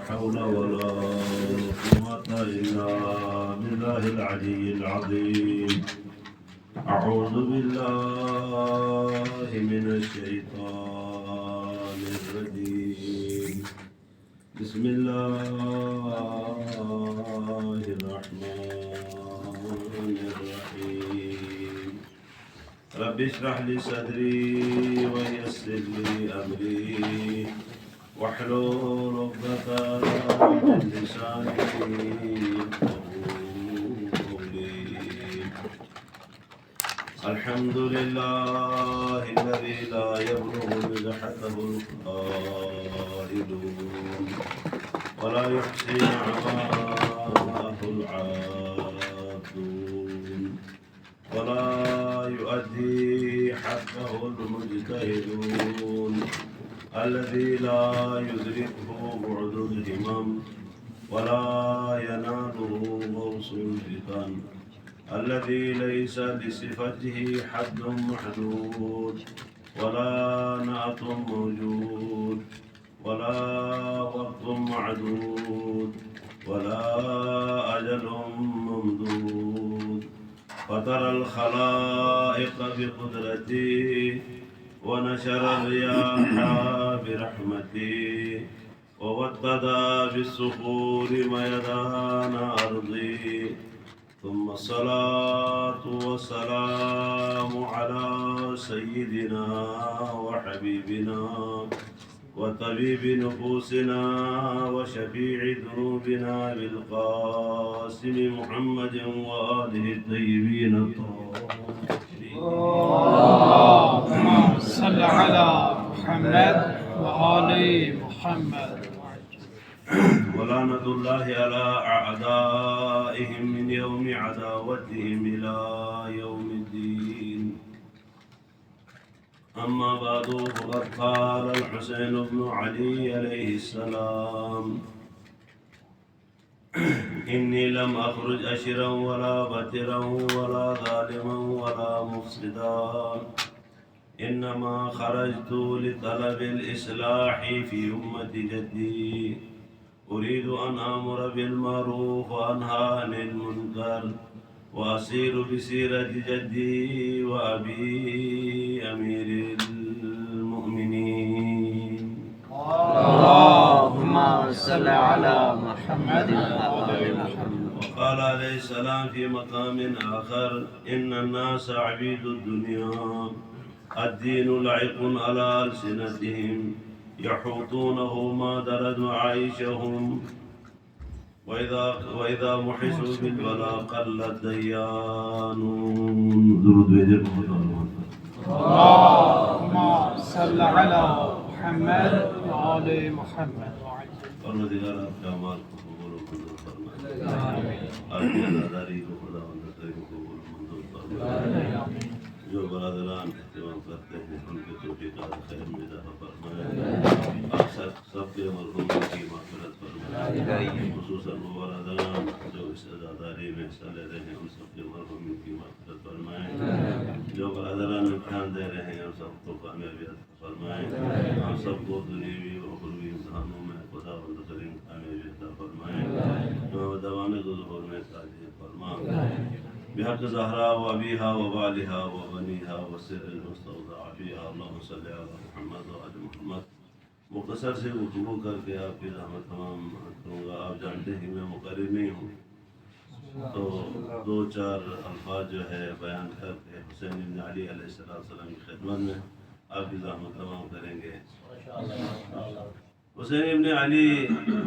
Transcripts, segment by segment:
حول ولا قوة إلا بالله العلي العظيم. أعوذ بالله من الشيطان الرجيم. بسم الله الرحمن الرحيم. رب اشرح لي صدري ويسر لي أمري واحلل عقدة من لساني يفقهوا قولي. الحمد لله الذي لا يبلغ مدحته القائلون ولا يحصي نعماه العابدون ولا يؤدي حقه المجتهدون الذي لا يدركه بعد الهمم ولا يناله غوص الفتن الذي ليس لصفته حد محدود ولا نعت موجود ولا وقت معدود ولا أجل ممدود. فطر الخلائق بقدرته ونشر الرياح برحمته ووقد بالصخور ميدان أرضه. ثم الصلاة والسلام على سيدنا وحبيبنا وطبيب نفوسنا وشفيع ذنوبنا بالقاسم محمد وآله الطيبين الطاهرين. اللهم صل على محمد وآل محمد. ولعنة الله على أعدائهم من يوم عداوتهم إلى يوم الدين. أما بعد فقد قال الحسين بن علي عليه السلام: إني لم أخرج أشرا ولا بترا ولا ظالما ولا مفسدا، إنما خرجت لطلب الإصلاح في أمة جدي. أريد أن آمر بالمعروف وأنهى عن المنكر وأسير بسيرة جدي وأبي أمير المؤمنين. اللهم صل على محمد وآل محمد. وقال عليه السلام في مقام آخر: إن الناس عبيد الدنيا، الدين لعق على ألسنتهم، يحوطونه ما درد عيشهم، وإذا محسوا بالبلاء قل الديانون. درود بھیجے بہت. اللهم صل على محمد وآل محمد. پروردگار آپ کے اعمال کو قبول و منظور فرمائے. آپ کی عزاداری کو خداوند کریم قبول و منظور فرمائے. جو برادران اہتمام کرتے ہیں ان کے توفیقات خیر میں اضافہ فرمائے. آپ سب کے مرحوموں کی مغفرت فرمائے. خصوصاً وہ برادران جو اس عزاداری میں حصہ لے رہے ہیں ان سب کے مرحوموں کی مغفرت فرمائے. جو برادران امتحان دے رہے ہیں ان سب کو کامیابیت فرمائے. ہم سب کو دنیوی و اخروی امتحانوں میں خداوند کریم کامیابیت فرمائے. دوام ظہور میں تاجر فرما. بحق زہرا و ابیہا و والہا و بنیہا و سر المستودع فیہا. اللہم صلی علی محمد و آل محمد. مختصر سے گفتگو کر کے آپ کی رحمت تمام کروں گا. آپ جانتے ہیں میں مقرر نہیں ہوں تو دو چار الفاظ جو ہے بیان کر کے حسین بن علی علیہ السلام کی خدمت میں آپ کی رحمت تمام کریں گے. حسین بن علی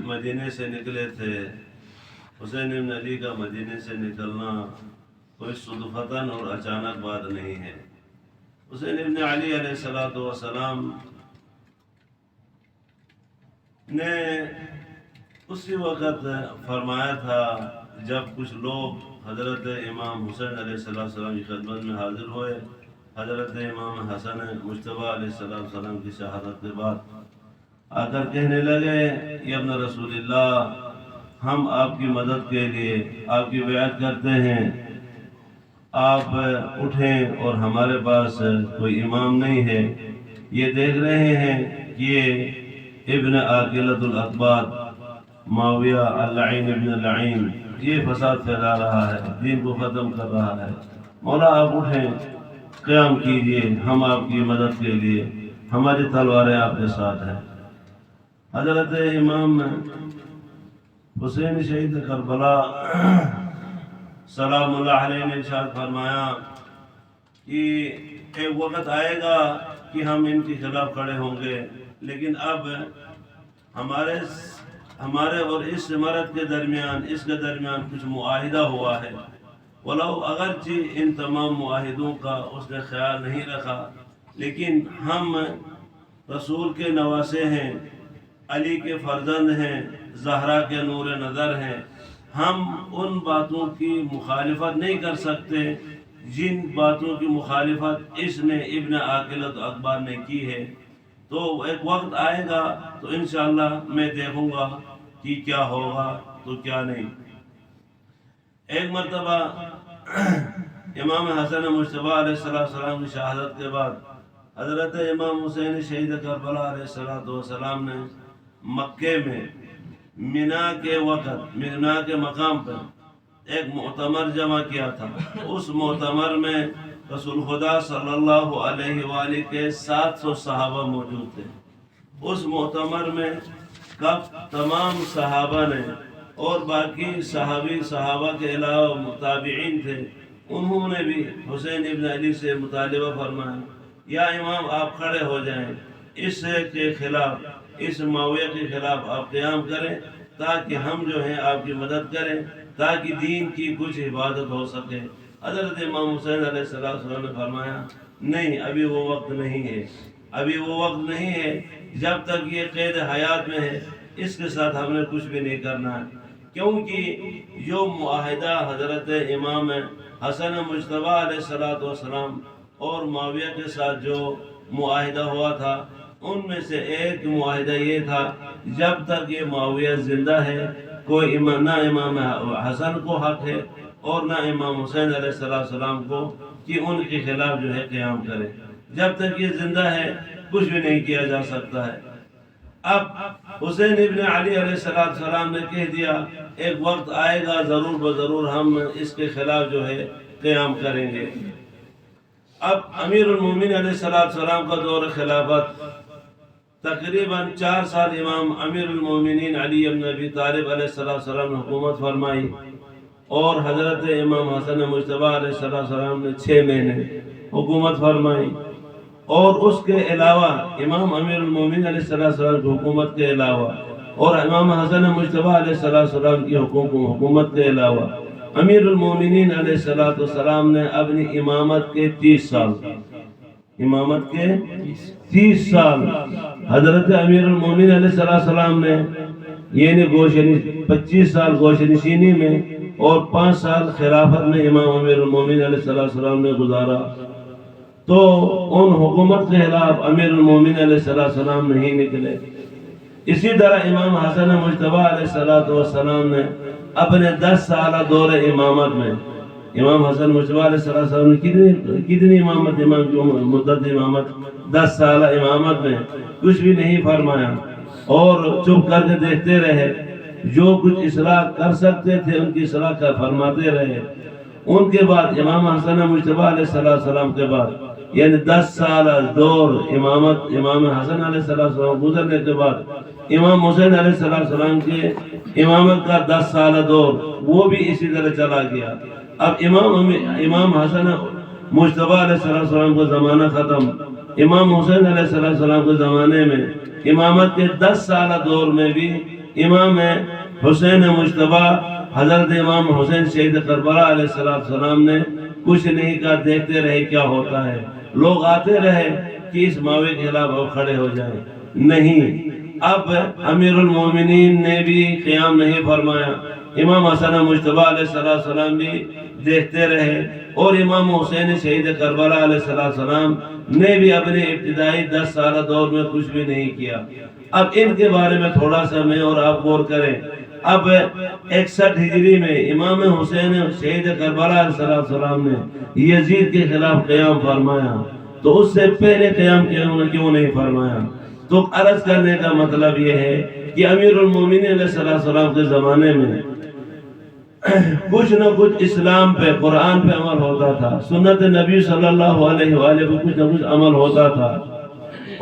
مدینے سے نکلے تھے. حسین بن علی کا مدینے سے نکلنا کوئی صدفتاً اور اچانک بات نہیں ہے. حسین بن علی علیہ السلام نے اسی وقت فرمایا تھا جب کچھ لوگ حضرت امام حسین علیہ السلام کی خدمت میں حاضر ہوئے. حضرت امام حسن مجتبیٰ علیہ السلام کی شہادت کے بعد آ کر کہنے لگے: یا ابن رسول اللہ، ہم آپ کی مدد کے لیے آپ کی بیعت کرتے ہیں. آپ اٹھیں اور ہمارے پاس کوئی امام نہیں ہے. یہ دیکھ رہے ہیں کہ یہ ابن عاقلۃ الاقباط معاویہ اللعین ابن اللعین یہ فساد پھیلا رہا ہے، دین کو ختم کر رہا ہے، مولا آپ اٹھیں، قیام کیجئے، ہم آپ کی مدد کے لیے، ہماری تلواریں آپ کے ساتھ ہیں۔ حضرت امام حسین شہید کربلا سلام اللہ علیہ نے ارشاد فرمایا کہ ایک وقت آئے گا کہ ہم ان کے خلاف کھڑے ہوں گے، لیکن اب ہمارے اور اس امارت کے درمیان کچھ معاہدہ ہوا ہے، ولو اگرچہ ان تمام معاہدوں کا اس نے خیال نہیں رکھا، لیکن ہم رسول کے نواسے ہیں، علی کے فرزند ہیں، زہرا کے نور نظر ہیں، ہم ان باتوں کی مخالفت نہیں کر سکتے جن باتوں کی مخالفت اس نے ابن عاقلۃ اکبر نے کی ہے۔ تو ایک وقت آئے گا تو انشاءاللہ میں دیکھوں گا کہ کیا ہوگا تو کیا نہیں۔ ایک مرتبہ امام حسن مجتبی علیہ السلام کی شہادت کے بعد حضرت امام حسین شہید کربلا علیہ السلام نے مکے میں مینا کے مقام پر ایک معتمر جمع کیا تھا۔ اس معتمر میں رسول خدا صلی اللہ علیہ وآلہ کے 700 صحابہ موجود تھے۔ اس معتمر میں تمام صحابہ نے اور باقی صحابہ کے علاوہ تابعین تھے، انہوں نے بھی حسین ابن علی سے مطالبہ فرمایا، یا امام آپ کھڑے ہو جائیں، اس کے خلاف، اس معاویہ کے خلاف آپ قیام کریں تاکہ ہم جو ہیں آپ کی مدد کریں، تاکہ دین کی کچھ عبادت ہو سکے۔ حضرت امام حسین علیہ السلام نے فرمایا نہیں، ابھی وہ وقت نہیں ہے، ابھی وہ وقت نہیں ہے، جب تک یہ قید حیات میں ہے اس کے ساتھ ہم نے کچھ بھی نہیں کرنا ہے، کیونکہ جو معاہدہ حضرت امام حسن مجتبی علیہ السلام اور معاویہ کے ساتھ جو معاہدہ ہوا تھا، ان میں سے ایک معاہدہ یہ تھا جب تک یہ معاویہ زندہ ہے کوئی نہ امام حسن کو حق ہے اور نہ امام حسین علیہ السلام کو کہ ان کے خلاف جو ہے قیام کرے، جب تک یہ زندہ ہے کچھ بھی نہیں کیا جا سکتا ہے۔ اب حسین ابن علی علیہ السلام نے کہہ دیا ایک وقت آئے گا ضرور بضرور ہم اس کے خلاف جو ہے قیام کریں گے۔ اب امیر المومنین علیہ السلام کا دور خلافت تقریباً 4 سال امام امیر المومنین علی بن ابی طالب علیہ السلام نے حکومت فرمائی، اور حضرت امام حسن مجتبی علیہ السلام نے 6 مہینے حکومت فرمائی، اور اس کے علاوہ امام امیر المومنین علیہ السلام کی حکومت کے علاوہ اور امام حسن مجتبی علیہ السلام کی حکومت کے علاوہ امیر المومنین علیہ السلام نے اپنی امامت کے 30 سال حضرت امیر المومنین علیہ السلام نے یعنی 25 سال گوش نشینی میں اور 5 سال خلافت میں امام امیر المومنین علیہ السلام نے گزارا، تو ان حکومت کے خلاف امیر المومنین علیہ السلام نہیں نکلے۔ اسی طرح امام حسن مجتبی علیہ السلام نے اپنے 10 سالہ دور امامت میں امام حسن مجتبی علیہ السلام نے کتنی مدت امامت 10 سالہ امامت میں کچھ بھی نہیں فرمایا اور چپ کر کے دیکھتے رہے، جو کچھ اصلاح کر سکتے تھے ان کی اصلاح فرماتے رہے۔ ان کے بعد امام حسن مجتبی علیہ السلام کے بعد یعنی 10 سالہ دور امامت امام حسن علیہ السلام گزرنے کے بعد امام حسین علیہ السلام کے امامت کا 10 سالہ دور وہ بھی اسی طرح چلا گیا۔ اب امام حسن مجتبی علیہ السلام کا زمانہ ختم، امام حسین علیہ السلام کے زمانے میں امامت کے 10 سالہ دور میں بھی امام حسین مجتبی حضرت امام حسین شہید کربلا علیہ السلام نے کچھ نہیں کہا، دیکھتے رہے کیا ہوتا ہے، لوگ آتے رہے کہ اس معاویہ کے خلاف اب کھڑے ہو جائیں، نہیں۔ اب امیر المومنین نے بھی قیام نہیں فرمایا، امام حسن مجتبی علیہ السلام بھی دیکھتے رہے، اور امام حسین شہید کربلا علیہ السلام نے بھی اپنے ابتدائی 10 سالہ دور میں کچھ بھی نہیں کیا۔ اب ان کے بارے میں تھوڑا سا میں اور آپ غور کریں۔ اب 61 ہجری میں امام حسین شہید کربلا علیہ السلام نے یزید کے خلاف قیام فرمایا، تو اس سے پہلے قیام کیوں نہیں فرمایا؟ تو عرض کرنے کا مطلب یہ ہے کہ امیر المومنین علیہ السلام کے زمانے میں کچھ نہ کچھ اسلام پہ قرآن پہ عمل ہوتا تھا، سنت نبی صلی اللہ علیہ وآلہ پہ کچھ نہ کچھ عمل ہوتا تھا،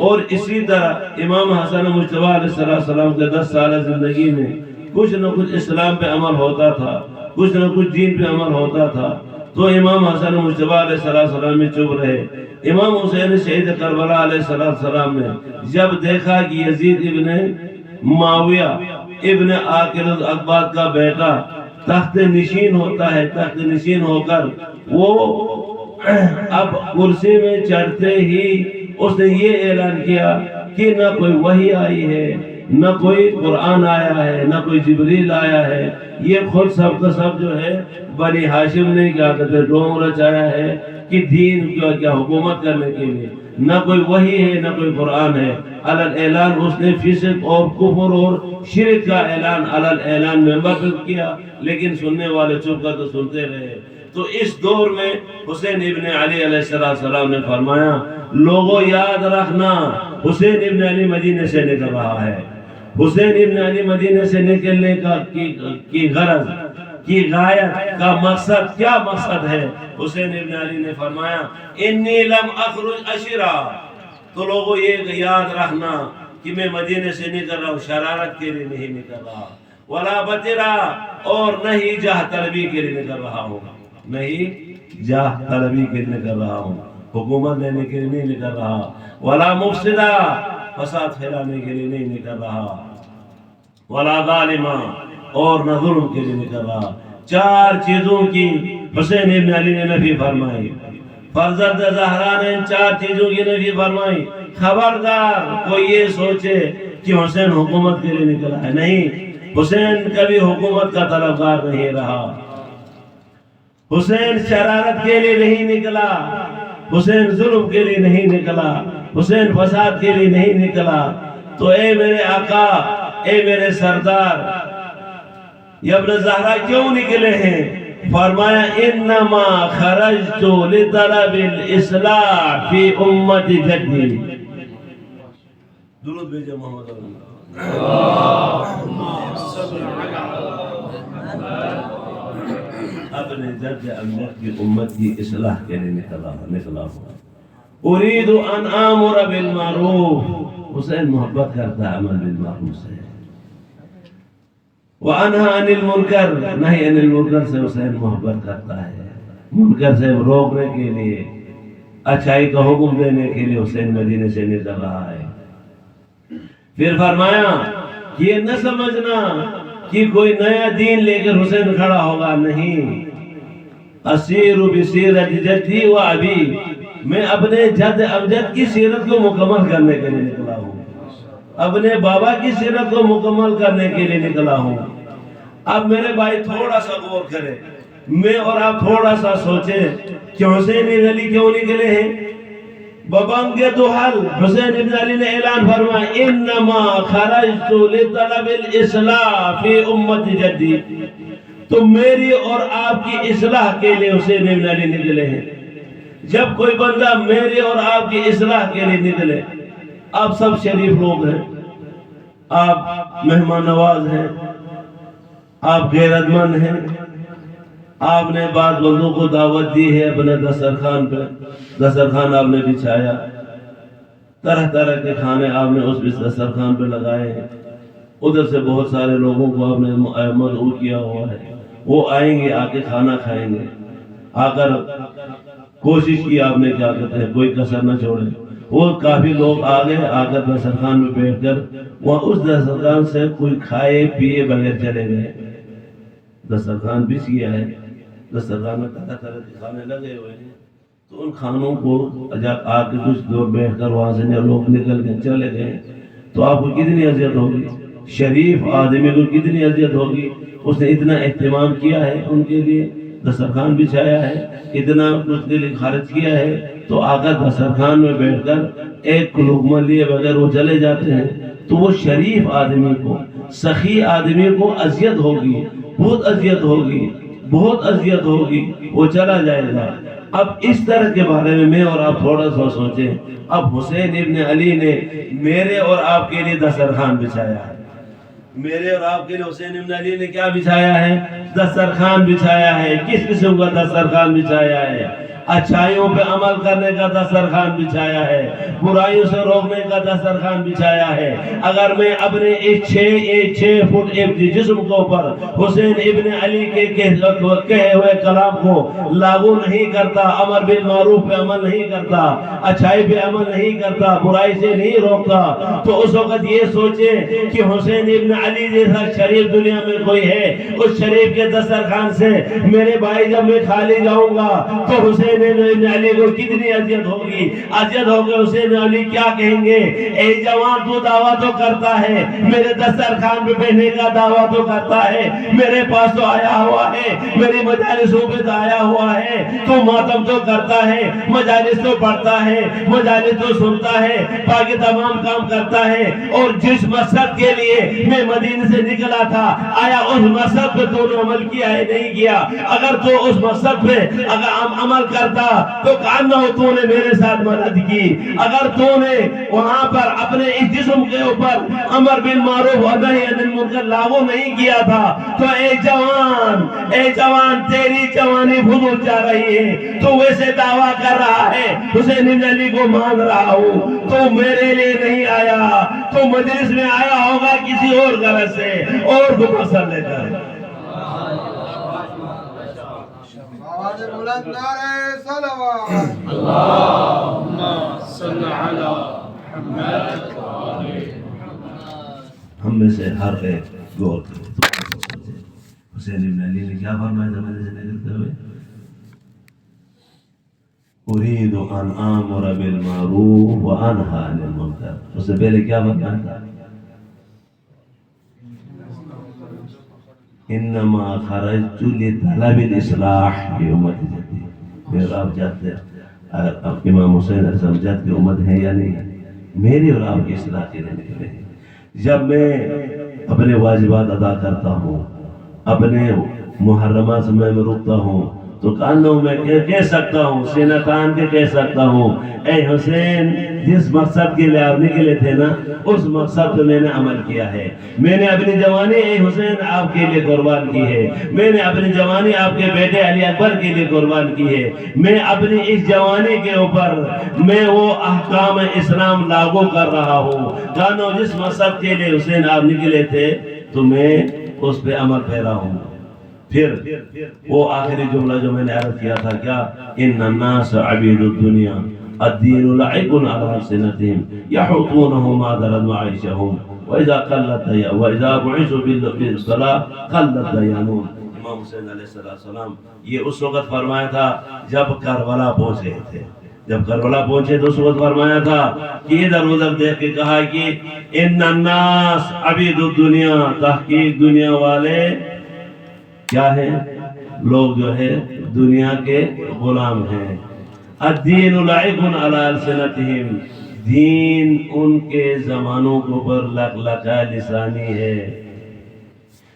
اور اسی طرح امام حسن مجتبیٰ علیہ السلام کے 10 سالہ زندگی میں کچھ نہ کچھ اسلام پہ عمل ہوتا تھا، کچھ نہ کچھ دین پہ عمل ہوتا تھا، تو امام حسن مجتبیٰ علیہ السلام میں چپ رہے۔ امام حسین شہید کربلا علیہ السلام نے جب دیکھا کہ یزید ابن معاویہ ابن عاقل الاقباط کا بیٹا تخت نشین ہوتا ہے، تخت نشین ہو کر وہ اب کرسی میں چڑھتے ہی اس نے یہ اعلان کیا کہ نہ کوئی وحی آئی ہے، نہ کوئی قرآن آیا ہے، نہ کوئی جبریل آیا ہے، یہ خود سب کا سب جو ہے بنی ہاشم نے کیا کہتے ہیں ڈھونگ رچایا ہے کہ دین کیا حکومت کرنے کے لیے، نہ کوئی وحی ہے نہ کوئی قرآن ہے۔ علل اعلان اس نے فسق اور کفر اور شرک کا اعلان علل اعلان ممبر پہ کیا، لیکن سننے والے چپ کر تو سنتے رہے۔ تو اس دور میں حسین ابن علی علیہ السلام نے فرمایا لوگوں یاد رکھنا حسین ابن علی مدینے سے نکل رہا ہے، حسین ابن علی مدینے سے نکلنے کی غرض کی غایت کا مقصد کیا مقصد ہے؟ حسین ابن علی نے فرمایا انی لم اخرج اشرا، تو لوگوں یہ یاد رکھنا کہ میں مدینے سے نکل رہا ہوں شرارت کے لیے نہیں نکل رہا، ولا بطرا اور نہیں جاہ طلبی کے لیے نکل رہا ہوں، نہیں جاہ طلبی کے لیے نکل رہا ہوں، حکومت لینے کے لیے نہیں نکل رہا، ولا مفسدہ فساد پھیلانے کے لیے نہیں نکل رہا، ولا ظالمہ اور نہ ظلم کے لیے نکل رہا۔ 4 چیزوں کی حسین ابن علی نے نفی فرمائی، فرزند زہرا نے ان 4 چیزوں کی نفی فرمائی۔ خبردار کوئی یہ سوچے کہ حسین حکومت کے لیے نکلا ہے، نہیں، حسین کبھی حکومت کا طلبگار نہیں رہا، حسین شرارت کے لیے نہیں نکلا، حسین ظلم کے لیے نہیں نکلا، حسین فساد کے لیے نہیں نکلا۔ تو اے میرے آقا، اے میرے سردار، یہ ابن زہرا کیوں نکلے ہیں؟ فرمایا انما خرجت لطلب الاصلاح فی امت جدی۔ درود بھیجے محمد اپنے جد امجد کی امت کی اصلاح کے لیے نکلا ہوا۔ اريد ان امر بالمعروف، حسین محبت کرتا ہے عمل بالمعروف سے، وانہا عن المنکر، نہیں عن المنکر سے حسین محبت کرتا ہے، منکر سے روکنے کے لیے، اچھائی کا حکم دینے کے لیے حسین مدینے سے نکل رہا ہے۔ پھر فرمایا یہ نہ سمجھنا کہ کوئی نیا دین لے کر حسین کھڑا ہوگا، نہیں، اسیر بسیرت جدی و ابی، میں اپنے جد امجد کی سیرت کو مکمل کرنے کے لیے نکلا ہوں، اپنے بابا کی سیرت کو مکمل کرنے کے لیے نکلا ہوں۔ اب میرے بھائی تھوڑا سا غور کرے، میں اور آپ تھوڑا سا سوچیں کہ حسین ابن علی کیوں نکلے ہیں؟ ببنگ دہل حسین ابن علی نے اعلان فرمایا انما خرجت لطلب الاصلاح فی امت جدی، تو میری اور آپ کی اصلاح کے لیے حسین ابن علی نکلے ہیں۔ جب کوئی بندہ میری اور آپ کی اصلاح کے لیے نکلے، آپ سب شریف لوگ ہیں، آپ مہمان نواز ہیں، آپ غیرت مند ہیں، آپ نے بعض بندوں کو دعوت دی ہے اپنے دسترخوان پہ، دسترخوان آپ نے بچھایا، طرح طرح کے کھانے آپ نے اس دسترخوان پہ لگائے ہیں، ادھر سے بہت سارے لوگوں کو آپ نے مدعو کیا ہوا ہے، وہ آئیں گے، آ کے کھانا کھائیں گے، آ کر کوشش کی آپ نے کیا کہتے ہیں کوئی کسر نہ چھوڑے۔ وہ کافی لوگ آ گئے، آ کر دسترخوان میں بیٹھ کر وہ اس دسترخوان سے کوئی کھائے پیے بغیر چلے گئے۔ دسترخوان بچ گیا ہے، دسترخوان میں طرح طرح کے کھانے لگے ہوئے ہیں، تو ان کھانوں کو جب آ کے کچھ دور بیٹھ کر وہاں سے لوگ نکل گئے چلے گئے، تو آپ کو کتنی اذیت ہوگی، شریف آدمی کو کتنی اذیت ہوگی۔ اس نے اتنا اہتمام کیا ہے ان کے لیے، دسترخوان بچھایا ہے، اتنا کچھ کے لیے خرچ کیا ہے، تو آ کر دسترخوان میں بیٹھ کر ایک لقمہ لیے بغیر وہ چلے جاتے ہیں، تو وہ شریف آدمی کو، سخی آدمی کو اذیت ہوگی، بہت اذیت ہوگی، بہت اذیت ہوگی، وہ چلا جائے گا۔ اب اس طرح کے بارے میں اور آپ تھوڑا سا سوچیں۔ اب حسین ابن علی نے میرے اور آپ کے لیے دسترخوان بچھایا ہے، میرے اور آپ کے لیے حسین ابن علی نے کیا بچھایا ہے؟ دسترخوان بچھایا ہے۔ کس قسم کا دسترخوان بچھایا ہے؟ اچھائیوں پہ عمل کرنے کا دسترخوان بچھایا ہے، برائیوں سے روکنے کا دسترخوان بچھایا ہے۔ اگر میں اپنے اس 6 فٹ جسم کے اوپر حسین ابن علی کے کہے ہوئے کلام کو لاگو نہیں کرتا، امر بالمعروف پہ عمل نہیں کرتا، اچھائی پہ عمل نہیں کرتا، برائی سے نہیں روکتا، تو اس وقت یہ سوچے کہ حسین ابن علی جیسا شریف دنیا میں کوئی ہے، اس شریف کے دسترخوان سے میرے بھائی جب میں کھالی جاؤں گا تو حسین ابن علی کو کتنی اذیت ہوگی۔ اذیت ہوگی، حسین علی کیا کہیں گے؟ اے جوان تو دعویٰ تو کرتا ہے، میرے دسترخوان پہ بیٹھنے کا دعویٰ تو کرتا ہے، میرے پاس تو آیا ہوا ہے، میری مجالسوں پہ تو آیا ہوا ہے، تو ماتم تو کرتا ہے، مجالس تو پڑھتا ہے، مجالس تو سنتا ہے، باقی تمام کام کرتا ہے، اور جس مقصد کے لیے میں مدینے سے نکلا تھا، آیا اس مقصد پہ تو نے عمل کیا ہے؟ نہیں کیا۔ اگر تو اس مقصد پہ اگر عمل کرتا تو کہنا ہو تو نے میرے ساتھ مدد کی۔ اگر تو نے وہاں پر اپنے اس جسم کے اوپر امر بالمعروف و نہی عن المنکر لاگو نہیں کیا تھا تو اے جوان تیری جوانی فضول جا رہی ہے، تو ویسے دعویٰ کر رہا ہے حسین بن علی کو مان رہا ہوں، تو میرے لیے نہیں آیا، تو مجلس میں آیا ہوگا کسی اور غرض سے، اور کو پسند لے کر۔ آواز بلند نعرہ صلوات۔ اللہم صل علی محمد۔ ہم میں سے ہر ایک غور کرے حسین ابن علی نے کیا فرمایا زمانے سے نکلتے ہوئے؟ اريد ان آمر بالمعروف وانہى عن المنکر۔ اس سے پہلے کیا فرمایا تھا؟ انما خرجت لطلب الاصلاح کی امت جاتی ہے۔ پھر آپ جاتے ہیں اب امام حسین علیہ السلام جات کی امت ہے یا نہیں؟ میری اور آپ کی اصلاح کے لیے نکلے ہیں۔ جب میں اپنے واجبات ادا کرتا ہوں، اپنے محرمات سے میں رکتا ہوں، تو کہنا ہوں میں کہہ سکتا ہوں، سینہ تان کے کہہ سکتا ہوں، اے حسین جس مقصد کے لیے آپ نکلے تھے نا، اس مقصد پہ میں نے عمل کیا ہے۔ میں نے اپنی جوانی اے حسین آپ کے لیے قربان کی ہے، میں نے اپنی جوانی آپ کے بیٹے علی اکبر کے لیے قربان کی ہے، میں اپنی اس جوانی کے اوپر میں وہ احکام اسلام لاگو کر رہا ہوں۔ جانو جس مقصد کے لیے حسین آپ نکلے تھے تو میں اس پہ عمل پیرا ہوں۔ پھر وہ آخری جملہ جو میں نے عرض کیا تھا کیا؟ ان الناس عبید الدنیا الدین لعب على السنتهم يحطونه ما درد معيشهم واذا بعثوا بالصلاة قلت ديانون۔ امام حسین علیہ السلام یہ اس وقت فرمایا تھا جب کربلا پہنچے تھے، جب کربلا پہنچے تو اس وقت فرمایا تھا کہ ادھر ادھر دیکھ کے کہا کہ ان الناس عبید الدنیا، تحقیق دنیا والے کیا ہے؟ لوگ جو ہے دنیا کے غلام ہیں۔ الدین لعب علی السنتہم، دین ان کے زمانوں کے اوپر لقلقہ لسانی ہے۔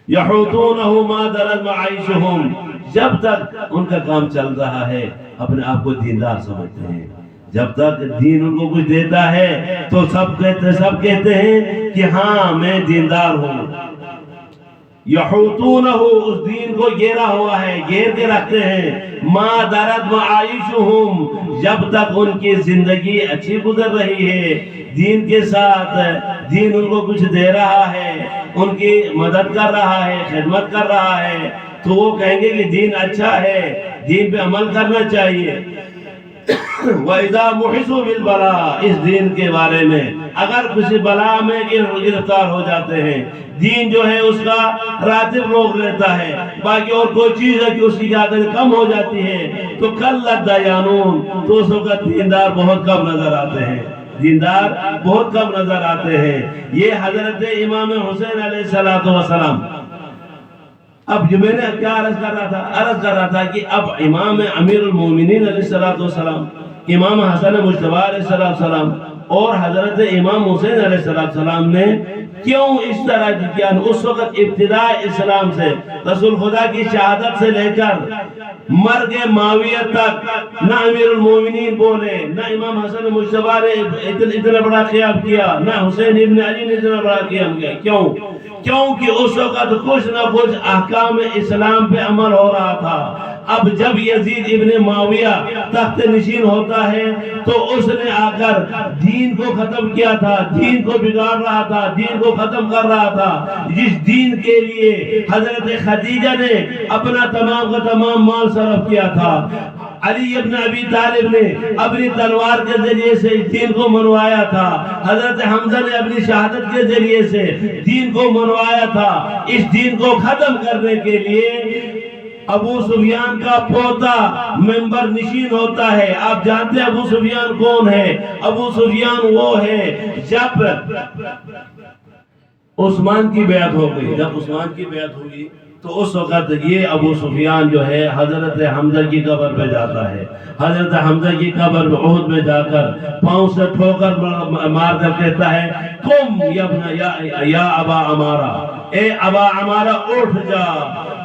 یحوطونہ ما درت معیشہم، جب تک ان کا کام چل رہا ہے اپنے آپ کو دیندار سمجھتے ہیں، جب تک دین ان کو کچھ دیتا ہے تو سب کہتے ہیں کہ ہاں میں دیندار ہوں۔ یحوطونہ، اس دین کو گھیرا ہوا ہے، گھیر کے رکھتے ہیں۔ ما درت معیشہم، جب تک ان کی زندگی اچھی گزر رہی ہے، دین کے ساتھ دین ان کو کچھ دے رہا ہے، ان کی مدد کر رہا ہے، خدمت کر رہا ہے، تو وہ کہیں گے کہ دین اچھا ہے، دین پہ عمل کرنا چاہیے۔ وَإِذَا مُحِسُوا بِالْبَلَاءِ، اس دین کے بارے میں اگر کسی بلا میں گرفتار ہو جاتے ہیں، دین جو ہے اس کا راتب روک لیتا ہے، باقی اور کوئی چیز ہے کہ اس کی عادت کم ہو جاتی ہے تو قلت دیانون، تو اس وقت دیندار بہت کم نظر آتے ہیں، دیندار بہت کم نظر آتے ہیں۔ یہ حضرت امام حسین علیہ السلام، اب جو میں نے کیا عرض کر رہا تھا کہ اب امام امیر المومنین علیہ السلام، امام حسن مجتبی علیہ السلام اور حضرت امام حسین علیہ السلام نے کیوں اس طرح کیا؟ اس وقت ابتداء اسلام سے رسول خدا کی شہادت سے لے کر مرگ معاویہ تک نہ امیر المومنین بولے، نہ امام حسن مجتبی نے اتنا بڑا قیام کیا، نہ حسین ابن علی نے اتنا بڑا قیام کیا۔ کیوں؟ کیونکہ اس وقت کچھ نہ کچھ احکام اسلام پہ عمل ہو رہا تھا۔ اب جب یزید ابن معاویہ تخت نشین ہوتا ہے تو اس نے آ کر دین کو ختم کیا تھا، دین کو بگاڑ رہا تھا، دین کو ختم کر رہا تھا، جس دین کے لیے حضرت خدیجہ نے اپنا تمام کا تمام مال صرف کیا تھا۔ علی ابن ابی طالب نے اپنی تلوار کے ذریعے سے اس دین کو منوایا تھا، حضرت حمزہ نے اپنی شہادت کے ذریعے سے دین کو منوایا تھا۔ اس دین کو ختم کرنے کے لیے ابو سفیان کا پوتا منبر نشین ہوتا ہے۔ آپ جانتے ہیں ابو سفیان کون ہے؟ ابو سفیان وہ ہے جب عثمان کی بیعت ہو گئی، جب عثمان کی بیعت ہوئی تو اس وقت یہ ابو سفیان جو ہے حضرت حمزہ کی قبر پہ جاتا ہے، حضرت حمزہ کی قبر میں احد میں جا کر پاؤں سے ٹھوکر مار کر کہتا ہے قم یا ابا عمارہ، اے ابا عمارہ اٹھ جا،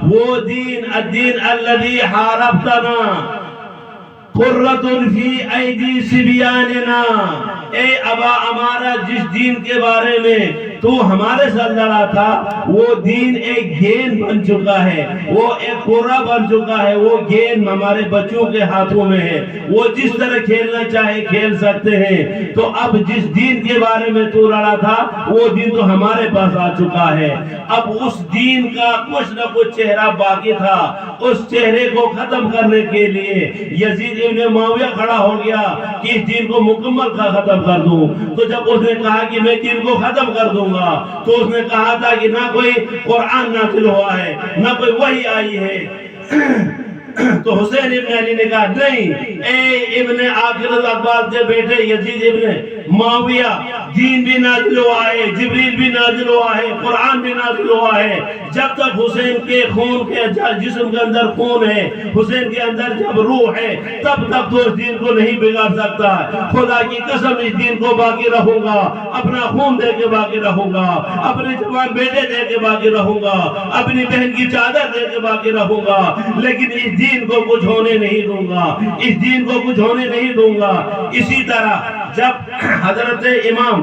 وہ دین الدین الذی حاربتنا قرۃ فی ایدی صبیاننا، اے ابا عمارہ جس دین کے بارے میں تو ہمارے ساتھ لڑا تھا وہ دین ایک گیند بن چکا ہے، وہ ایک قرہ بن چکا ہے، وہ گیند ہمارے بچوں کے ہاتھوں میں ہے، وہ جس طرح کھیلنا چاہے کھیل سکتے ہیں۔ تو اب جس دین کے بارے میں تو لڑا تھا وہ دین تو ہمارے پاس آ چکا ہے، اب اس دین کا کچھ نہ کچھ چہرہ باقی تھا، اس چہرے کو ختم کرنے کے لیے یزید ابن معاویہ کھڑا ہو گیا کہ اس دین کو مکمل ختم کر دوں۔ تو جب اس نے کہا کہ میں دین کو ختم کر دوں گا تو اس نے کہا تھا کہ نہ کوئی قرآن نازل ہوا ہے، نہ کوئی وحی آئی ہے۔ تو حسین ابن علی نے کہا نہیں، اے ابن آخر اقبال کے بیٹے یزید ابن معاویہ، دین بھی نازل ہوا ہے، جبریل بھی نازل ہوا ہے، قرآن بھی نازل ہوا ہے، جب تک حسین کے خون کے جسم کے اندر خون ہے، حسین کے اندر جب روح ہے، تب تک تو اس دین کو نہیں بگاڑ سکتا۔ خدا کی قسم اس دین کو باقی رہوں گا، اپنا خون دے کے باقی رہوں گا، اپنے جوان بیٹے دے کے باقی رہوں گا، اپنی بہن کی چادر دے کے باقی رہوں گا، لیکن اس دین کو کچھ ہونے نہیں دوں گا، اس دین کو کچھ ہونے نہیں دوں گا۔ اسی طرح جب حضرت امام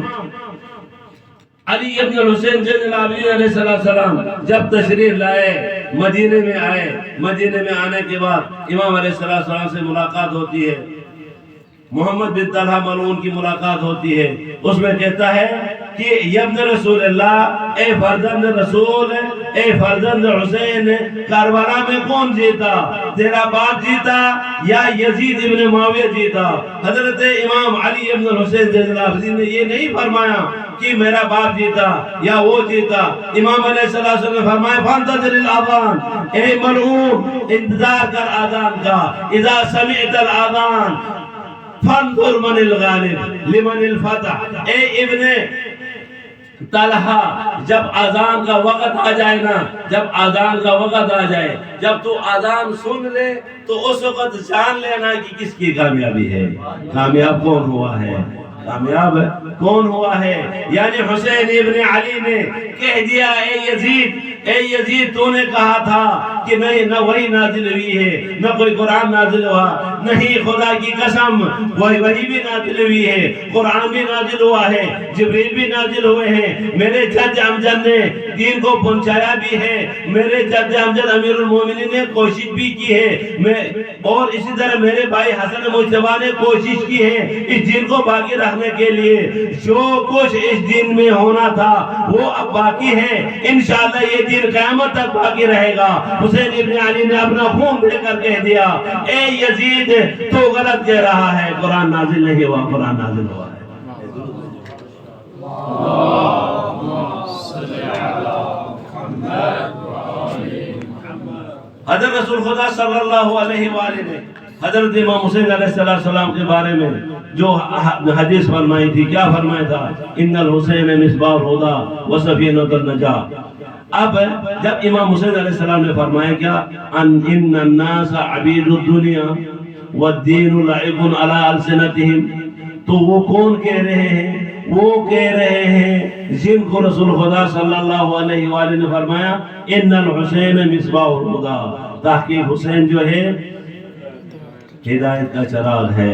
علی ابن حسین زین العابدین علیہ السلام جب تشریف لائے، مدینے میں آئے، مدینے میں آنے کے بعد امام علیہ السلام سے ملاقات ہوتی ہے، محمد بن طلحہ ملعون کی ملاقات ہوتی ہے، اس میں کہتا ہے کہ ابن رسول اللہ، اے فرزند رسول، اے فرزند حسین، کربلا میں کون جیتا، تیرا باپ جیتا یا یزید ابن معاویہ جیتا؟ حضرت امام علی ابن حسین زین العابدین نے یہ نہیں فرمایا کہ میرا باپ جیتا یا وہ جیتا۔ امام علیہ السلام نے فرمایا فانتظر الاذان، اے ملعون انتظار کر اذان کا، اذا سمعت الاذان فانظر من الغالب لمن الفتح، اے ابن طلحہ جب اذان کا وقت آ جائے نا، جب اذان کا وقت آ جائے، جب تو اذان سن لے تو اس وقت جان لینا کہ کس کی کامیابی ہے، کامیاب کون ہوا ہے، کامیاب کون ہوا ہے۔ یعنی حسین ابن علی نے کہہ دیا اے یزید تو نے کہا تھا کہ نہیں، نہ وہی نازل ہوئی ہے، نہ کوئی قرآن نازل ہوا، نہیں خدا کی قسم وہی بھی نازل ہوئی ہے، قرآن بھی نازل ہوا ہے، جبریل بھی نازل ہوئے ہیں، میرے جد امجد نے دین کو پہنچایا بھی ہے، میرے جد امجد امیر المومنین نے کوشش بھی کی ہے، اور اسی طرح میرے بھائی حسن مجتبیٰ نے کوشش کی ہے اس دین کو باقی رکھنے کے لیے۔ جو کچھ اس دین میں ہونا تھا وہ اب باقی ہے، انشاءاللہ یہ دین قیامت تک باقی رہے گا۔ حسین ابن علی نے اپنا خون دے کر کہہ دیا اے یزید تو غلط کہہ رہا ہے، قرآن نازل نہیں ہوا، قرآن نازل ہوا ہے۔ حضرت رسول خدا صلی اللہ علیہ وآلہ نے حضرت امام حسین علیہ السلام کے بارے میں جو حدیث فرمائی تھی، کیا فرمایا تھا؟ ان الحسین مصباح الہدی و سفینۃ النجاۃ۔ اب جب امام حسین علیہ السلام نے فرمایا کیا، ان الناس عبید الدنیا والدین لعب علی السنتہم، تو وہ کون کہہ رہے ہیں؟ وہ کہہ رہے ہیں جن کو رسول خدا صلی اللہ علیہ وآلہ نے فرمایا ان الحسین مصباح الہدی، تحقیق حسین جو ہے ہدایت کا چراغ ہے،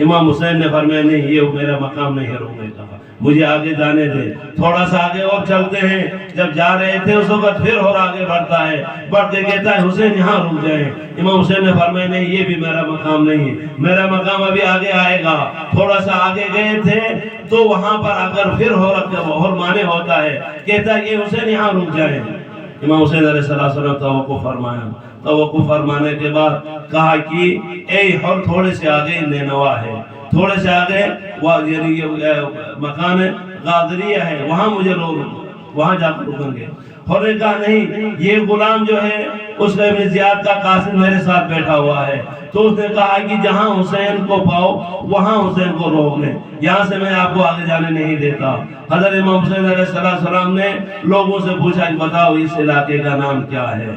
امام حسین نے فرمایا نہیں یہ میرا مقام نہیں ہے روکنے کا، مجھے آگے جانے دے، تھوڑا سا آگے اور چلتے ہیں۔ جب جا رہے تھے اس وقت پھر اور آگے بڑھتا ہے، بڑھ کے کہتا ہے حسین یہاں رک جائیں۔ امام حسین نے فرمایا نہیں یہ بھی میرا مقام نہیں ہے، میرا مقام ابھی آگے آئے گا۔ تھوڑا سا آگے گئے تھے تو وہاں پر اگر پھر اور مانے ہوتا ہے، کہتا ہے یہ حسین یہاں رک جائیں۔ امام حسین علیہ السلام توقف فرمایا، توقف فرمانے کے بعد کہا کہ اے حر تھوڑے سے آگے نینوا ہے، تھوڑے سے آگے مکان غادریہ ہے، وہاں مجھے لوگ وہاں جا کر رکیں گے۔ حر نے کہا نہیں یہ غلام جو ہے اس نے ابن زیاد کا قاصد میرے ساتھ بیٹھا ہوا ہے، تو اس نے کہا کہ جہاں حسین کو پاؤ وہاں حسین کو روک لیں، یہاں سے میں آپ کو آگے جانے نہیں دیتا۔ حضرت امام حسین علیہ السلام نے لوگوں سے پوچھا کہ بتاؤ اس علاقے کا نام کیا ہے؟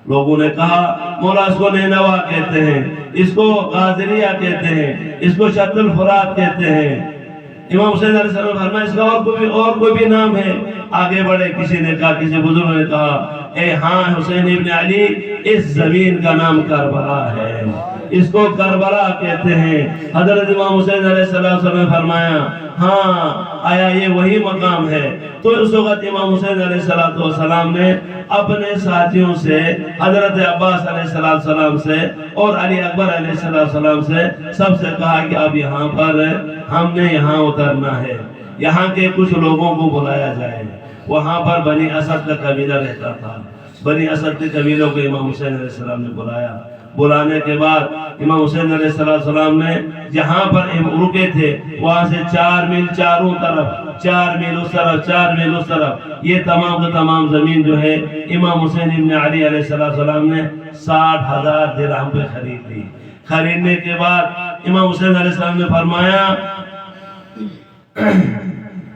لوگوں نے کہا مولا اس کو نینوا کہتے ہیں، اس کو غادریہ کہتے ہیں، اس کو شط الفرات کہتے ہیں۔ امام حسین علیہ السلام فرمایا اس کا اور کوئی بھی نام ہے؟ آگے بڑھے، کسی نے کہا، کسی بزرگ نے کہا اے ہاں حسین ابن علی اس زمین کا نام کربلا ہے، اس کو کربلا کہتے ہیں۔ حضرت امام حسین علیہ السلام نے فرمایا ہاں آیا یہ وہی مقام ہے؟ تو اس وقت امام حسین علیہ السلام نے اپنے ساتھیوں سے، حضرت عباس علیہ السلام سے اور علی اکبر علیہ السلام سے سب سے کہا کہ اب یہاں پر ہم نے یہاں اترنا ہے، یہاں کے کچھ لوگوں کو بلایا جائے۔ وہاں پر بنی اسد کا قبیلہ رہتا تھا، بنی اسد کے قبیلوں کو امام حسین علیہ السلام نے بلایا۔ بلانے کے بعد امام حسین علیہ السلام نے جہاں پر رکے تھے وہاں سے 4 میل چاروں طرف، 4 میل اس طرف، 4 میل اس طرف، یہ تمام کا تمام زمین جو ہے امام حسین ابن علی علیہ السلام نے 60,000 درہم پہ خرید لی۔ خریدنے کے بعد امام حسین علیہ السلام نے فرمایا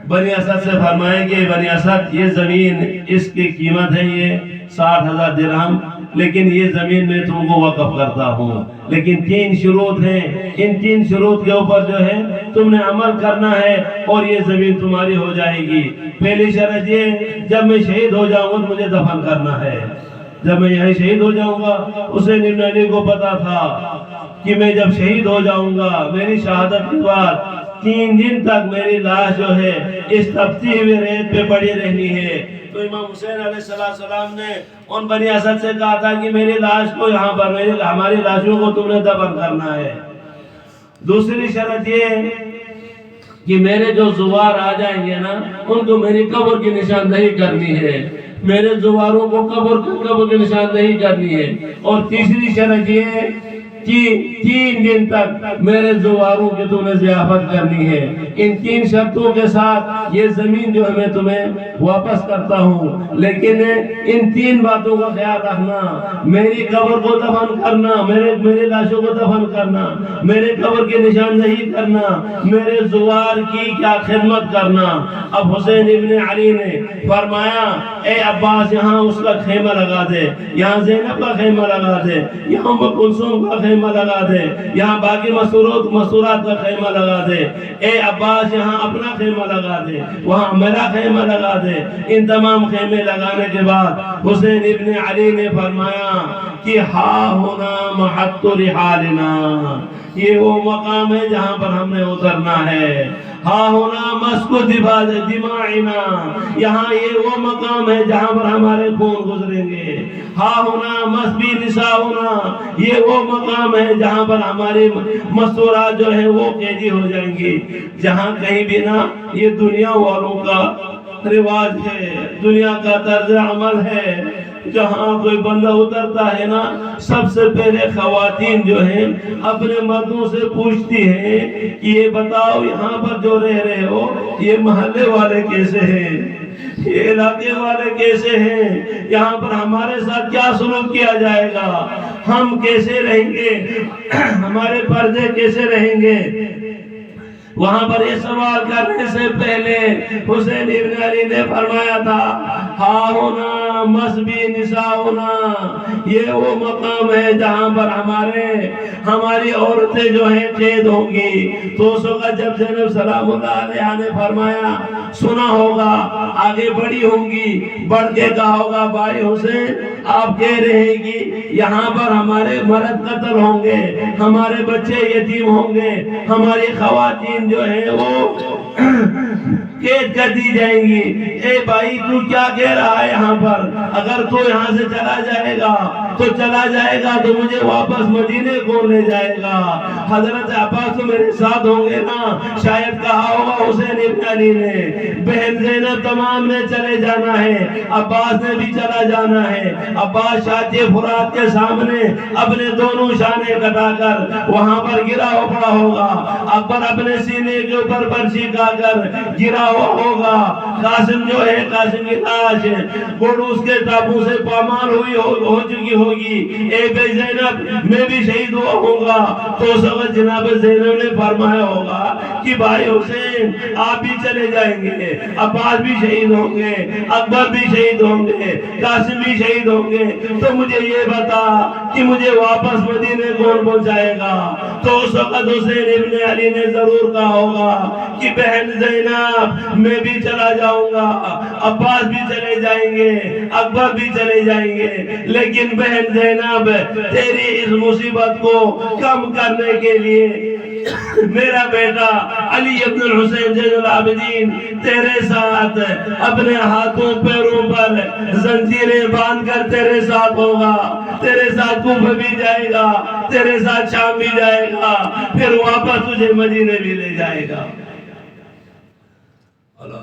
بنی اسد سے فرمائیں کہ بنی اسد یہ زمین اس کی قیمت ہے یہ 60,000 درہم، لیکن یہ زمین میں تم کو وقف کرتا ہوں، لیکن 3 شروط ہیں، ان 3 شروط کے اوپر جو ہے تم نے عمل کرنا ہے اور یہ زمین تمہاری ہو جائے گی۔ پہلی شرط یہ جب میں شہید ہو جاؤں گا مجھے دفن کرنا ہے، جب میں یہیں شہید ہو جاؤں گا۔ حسین ابن علی کو پتا تھا کہ میں جب شہید ہو جاؤں گا میری شہادت کے بعد 3 دن تک میری لاش جو ہے اس تپتی ہوئی ریت پہ پڑی رہنی ہے۔ تو امام حسین علیہ السلام نے ان بنی اسد سے کہا تھا کہ میری لاش کو یہاں پر ہماری لاشوں کو تم نے دفن کرنا ہے۔ دوسری شرط یہ کہ میرے جو زوار آ جائیں گے نا ان کو میری قبر کی نشاندہی کرنی ہے، میرے زواروں کو قبر کی نشاندہی کرنی ہے۔ اور تیسری شرط یہ کہ 3 دن تک میرے زواروں کی تمہیں ضیافت کرنی ہے۔ ان 3 شرطوں کے ساتھ یہ زمین جو ہے میں تمہیں واپس کرتا ہوں، لیکن ان 3 باتوں کا خیال رکھنا، میری قبر کو دفن کرنا، میرے لاشوں کو دفن کرنا، میرے قبر کی نشاندہی کرنا، میرے زوار کی کیا خدمت کرنا۔ اب حسین ابن علی نے فرمایا اے عباس یہاں اس کا خیمہ لگا دے، یہاں زینب کا خیمہ لگا دے، یہاں ام کلثوم کا خیمہ لگا دے، یہاں باقی مسورات کا خیمہ لگا دے۔ اے عباس یہاں اپنا خیمہ لگا دے، وہاں میرا خیمہ لگا دے۔ ان تمام خیمے لگانے کے بعد حسین ابن علی نے فرمایا کہ ہا ہونا محط رحالنا، یہ وہ مقام ہے جہاں پر ہم نے اترنا ہے۔ ہاں ہونا مسکو دماعنا، یہاں یہ وہ مقام ہے جہاں پر ہمارے خون گزریں گے۔ ہاں ہونا مسبی نساء ہونا، یہ وہ مقام ہے جہاں پر ہماری مستورات جو ہیں وہ قیدی ہو جائیں گی۔ جہاں کہیں بھی نہ یہ دنیا والوں کا رواج ہے، دنیا کا طرز عمل ہے، جہاں کوئی بندہ اترتا ہے نا سب سے پہلے خواتین جو ہیں اپنے مردوں سے پوچھتی ہیں کہ یہ بتاؤ یہاں پر جو رہ رہے ہو یہ محلے والے کیسے ہیں، یہ علاقے والے کیسے ہیں، یہاں پر ہمارے ساتھ کیا سلوک کیا جائے گا، ہم کیسے رہیں گے، ہمارے پردے کیسے رہیں گے۔ وہاں پر یہ سوال کرنے سے پہلے حسین ابن علی نے فرمایا تھا ہا ہونا مسبی نسا ہونا، یہ وہ مقام ہے جہاں پر ہماری عورتیں جو ہیں قید ہوں گی۔ تو اس وقت جب زینب سلام اللہ علیہ نے فرمایا، سنا ہوگا آگے بڑی ہوں گی، بڑھ کے کہا ہوگا بھائی حسین آپ کہہ رہے گی یہاں پر ہمارے مرد قتل ہوں گے، ہمارے بچے یتیم ہوں گے، ہماری خواتین جو ہیں وہ قید کر دی جائیں گی۔ اے بھائی تو کیا کہہ رہا ہے یہاں پر؟ اگر تو یہاں سے چلا جائے گا تو مجھے واپس مدینے کون لے جائے گا؟ حضرت عباس تو میرے ساتھ ہوں گے نا۔ شاید کہا ہوگا حسین ابن علی نے، بہن زینب تمام نے چلے جانا ہے، عباس نے بھی چلا جانا ہے۔ عباس شاطئ فرات کے سامنے اپنے دونوں شانے کٹا کر وہاں پر گرا ہو پڑا ہوگا۔ اکبر اپنے سینے کے اوپر برچی کا کر گرا ہوا ہوگا۔ قاسم جو ہے، قاسم کی لاش گوڑوس کے ٹاپو سے پامال ہو چکی ہوگی۔ اے بے زینب میں بھی شہید ہوا ہوگا۔ تو اس وقت جناب زینب نے فرمایا ہوگا کہ بھائی حسین آپ بھی چلے جائیں گے، عباس بھی شہید ہوں گے، اکبر بھی شہید ہوں گے، قاسم بھی شہید ہوں گے، تو مجھے یہ بتا کہ مجھے واپس مدینے کون پہنچائے گا؟ تو اس وقت حسین ابن علی نے ضرور کہا ہوگا کہ بہن زینب میں بھی چلا جاؤں گا، عباس بھی چلے جائیں گے، اکبر بھی چلے جائیں گے، لیکن بہن زینب تیری اس مصیبت کو کم کرنے کے لیے میرا بیٹا علی ابن الحسین زین العابدین تیرے ساتھ اپنے ہاتھوں پیروں پر زنجیریں باندھ کر تیرے ساتھ ہوگا، تیرے ساتھ کوفہ بھی جائے گا، تیرے ساتھ شام بھی جائے گا، پھر واپس تجھے مدینے بھی لے جائے گا۔ اللہ